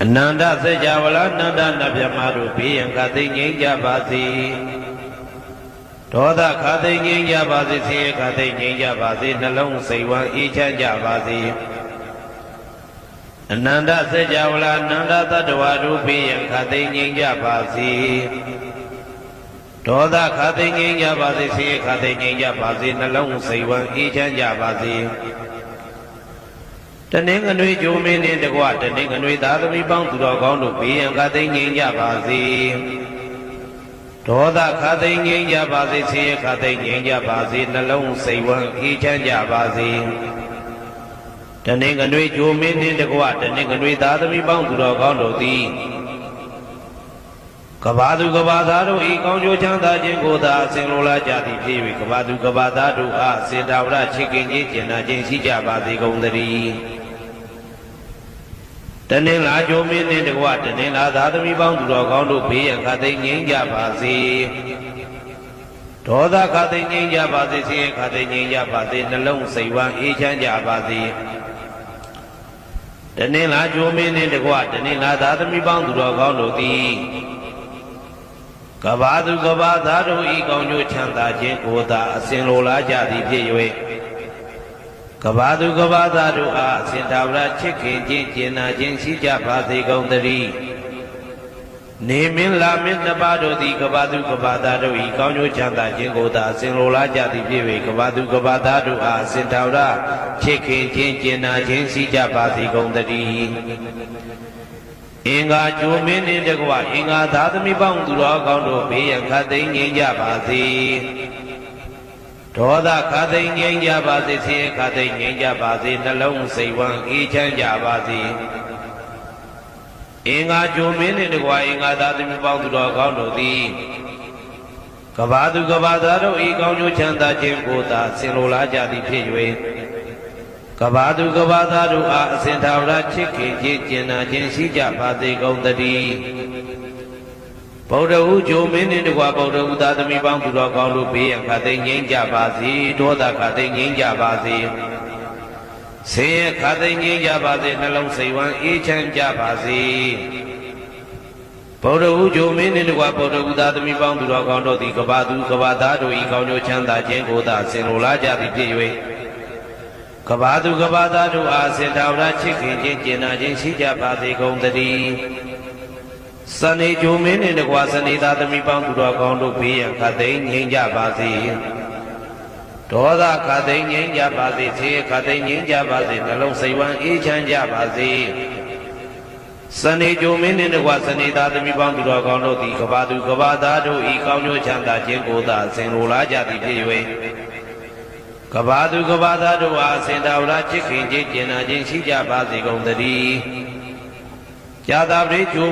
အနန္တစัจ java လာအနန္တနတ်မြတ်တို့ဘေးရန်ခတ်သိမ်းငြိမ်းကြပါစေဒေါသခတ်သိမ်းငြိမ်းကြပါစေဆင်းရဲခတ်သိမ်းငြိမ်းကြပါစေနှလုံးစိတ်ဝမ်းအေးချမ်းကြပါစေအနန္တစัจ java လာအနန္တသတ္တဝါတို့ဘေးရန်ခတ်သိမ်းငြိမ်းကြပါစေဒေါသခတ်သိမ်းငြိမ်းကြပါစေဆင်းရဲခတ်သိမ်းငြိမ်းကြပါစေနှလုံးစိတ်ဝမ်းအေးချမ်းကြပါစေတနင်္ဂနွေဂျိုမင်းနှင့်တကွတနင်္ဂနွေသားသမီးပေါင်းသူတော်ကောင်းတို့ဘေးရန်ခတ်သိမ်းငြိမ်းကြပါစေဒေါသခတ်သိမ်းငြိမ်းကြပါစေဆင်းရဲခတ်သိမ်းငြိမ်းကြပါစေနှလုံးစိတ်ဝမ်းအေးချမ်းကြပါစေတနင်္ဂနွေဂျိုမင်းနှင့်တကွတနင်္ဂနွေသားသမီးပေါင်းသူတော်ကောင်းတို့သည်ကဘာသူကဘာသားတို့ဤကောင်းကျိုးချမ်းသာခြင်းကိုသာအစဉ်လိုလားကြသည်ဖြစ်၍ကဘာသူကဘာသားတို့အားစေတဝရချစ်ခင်ခြင်းကျင်နာခြင်းရှိကြပါစေကုန်သတည်းတနင်္လာဂျိုမင်းနှင့်တကွတနင်္လာသားသမီးပေါင်းသူတော်ကောင်းတို့ဘေးရန်ခတ်သိမ်းငြိမ်းကြပါစေဒေါသခတ်သိမ်းငြိမ်းကြပါစေဆင်းရဲခတ်သိမ်းငြိမ်းကြပါစေနှလုံးစိတ်ဝမ်းအေးချမ်းကြပါစေတနင်္လာဂျိုမင်းနှင့်တကွတနင်္လာသားသမီးပေါင်းသူတော်ကောင်းတို့သည်ကဘာသူကဘာသားတို့ဤကောင်းကျိုးချမ်းသာခြင်းကိုသာအစဉ်လိုလားကြသည်ဖြစ်၍ကဘာသူကဘာသားတို့အားအစဉ်သာဝရချစ်ခင်ခြင်းကျင်နာခြင်းရှိကြပါစေကုန်သတည်းနေမင်းလာမင်းနှစ်ပါးတို့သည်ကဘာသူကဘာသားတို့ဤကောင်းကျိုးချမ်းသာခြင်းကိုသာအစဉ်လိုလားကြသည်ဖြစ်၍ကဘာသူကဘာသားတို့အားအစဉ်သာဝရချစ်ခင်ခြင်းကျင်နာခြင်းရှိကြပါစေကုန်သတည်းအင်္ဂါဂျိုမင်းနှင့်တကွအင်္ဂါသားသမီးပေါင်းသူတော်ကောင်းတို့ဘေးရန်ခတ်သိမ်းငြိမ်းကြပါစေဒေါသခတ်သိမ်းငြိမ်းကြပါစေဆင်းရဲခတ်သိမ်းငြိမ်းကြပါစေနှလုံးစိတ်ဝမ်းအေးချမ်းကြပါစေအင်္ဂါဂျိုမင်းနှင့်တကွအင်္ဂါသားသမီးပေါင်းသူတော်ကောင်းတို့သည်ကဘာသူကဘာသားတို့ဤကောင်းကျိုးချမ်းသာခြင်းကိုသာဆင်လိုလားကြသည်ဖြစ်၍ကဘာသူကဘာသားတို့အားအစဉ်သာဝရချစ်ခင်ခြင်းကျင်နာခြင်းရှိကြပါစေကုန်သတည်းဗုဒ္ဓဟူဂျိုမင်းနှင့်တကွဗုဒ္ဓဟူသားသမီးပေါင်းသူတော်ကောင်းတို့ဘေးရန်ခတ်သိမ်းငြိမ်းကြပါစေဒေါသခတ်သိမ်းငြိမ်းကြပါစေဆင်းရဲခတ်သိမ်းငြိမ်းကြပါစေနှလုံးစိတ်ဝမ်းအေးချမ်းကြပါစေဗုဒ္ဓဟူဂျိုမင်းနှင့်တကွဗုဒ္ဓဟူသားသမီးပေါင်းသူတော်ကောင်းတို့သည်ကဘာသူကဘာသားတို့ဤကောင်းကျိုးချမ်းသာခြင်းကိုသာဆင်လိုလားကြသည်ဖြစ်၍ကဘာသူကဘာသားတို့အားစေတဝရချစ်ခင်ခြင်းကျင်နာခြင်းရှိကြပါစေကုန်သတည်းစနေဂျိုမင်းနှင့်တကွစနေသားသမီးပေါင်းသူတော်ကောင်းတို့ဘေးရန်ခတ်သိမ်းငြိမ်းကြပါစေဒေါသခတ်သိမ်းငြိမ်းကြပါစေဆင်းရဲခတ်သိမ်းငြိမ်းကြပါစေနှလုံးစိတ်ဝမ်းအေးချမ်းကြပါစေစနေဂျိုမင်းနှင့်တကွစနေသားသမီးပေါင်းသူတော်ကောင်းတို့သည်ကဘာသူကဘာသားတို့ဤကောင်းကျိုးချမ်းသာခြင်းကိုသာဆင်လိုလားကြသည်ဖြစ်၍ကဘာသူကဘာသားတို့အားအစဉ်သာဝရချစ်ခင်ခြင်းကျင်နာခြင်းရှိကြပါစေကုန်သတည်းကြာသာပရိဂျို